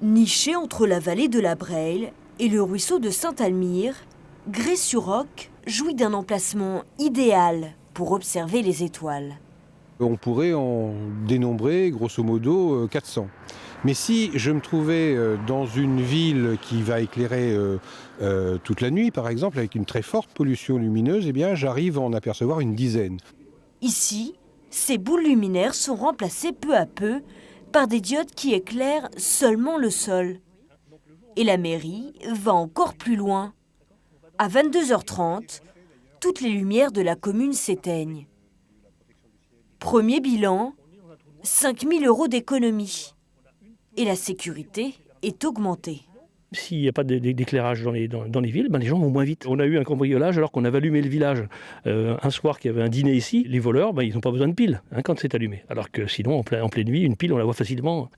Niché entre la vallée de la Breille et le ruisseau de Saint-Almire, Grez-sur-Roc jouit d'un emplacement idéal pour observer les étoiles. On pourrait en dénombrer grosso modo 400. Mais si je me trouvais dans une ville qui va éclairer toute la nuit, par exemple, avec une très forte pollution lumineuse, eh bien, j'arrive à en apercevoir une dizaine. Ici, ces boules luminaires sont remplacées peu à peu par des diodes qui éclairent seulement le sol. Et la mairie va encore plus loin. À 22h30, toutes les lumières de la commune s'éteignent. Premier bilan, 5 000 € d'économie. Et la sécurité est augmentée. S'il n'y a pas d'éclairage dans les villes, les gens vont moins vite. On a eu un cambriolage alors qu'on avait allumé le village. Un soir qu'il y avait un dîner ici, les voleurs, ils n'ont pas besoin de piles quand c'est allumé. Alors que sinon, en pleine nuit, une pile, on la voit facilement.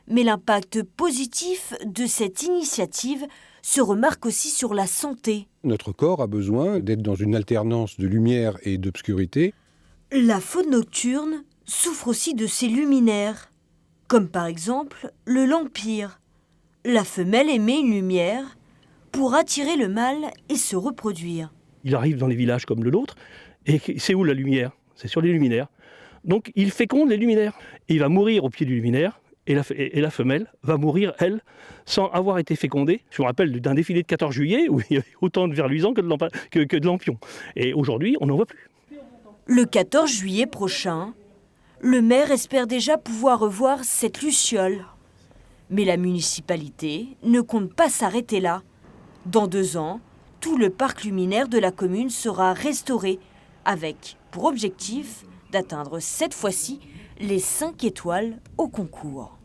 Mais l'impact positif de cette initiative se remarque aussi sur la santé. Notre corps a besoin d'être dans une alternance de lumière et d'obscurité. La faune nocturne souffre aussi de ces luminaires, comme par exemple le lampire. La femelle émet une lumière pour attirer le mâle et se reproduire. Il arrive dans les villages comme le nôtre, et c'est où la lumière? C'est sur les luminaires. Donc il féconde les luminaires. Et il va mourir au pied du luminaire, et la femelle va mourir, elle, sans avoir été fécondée. Je me rappelle d'un défilé de 14 juillet où il y avait autant de verluisants que de lampions. Et aujourd'hui, on n'en voit plus. Le 14 juillet prochain, le maire espère déjà pouvoir revoir cette luciole. Mais la municipalité ne compte pas s'arrêter là. Dans 2 ans, tout le parc luminaire de la commune sera restauré, avec pour objectif d'atteindre cette fois-ci les 5 étoiles au concours.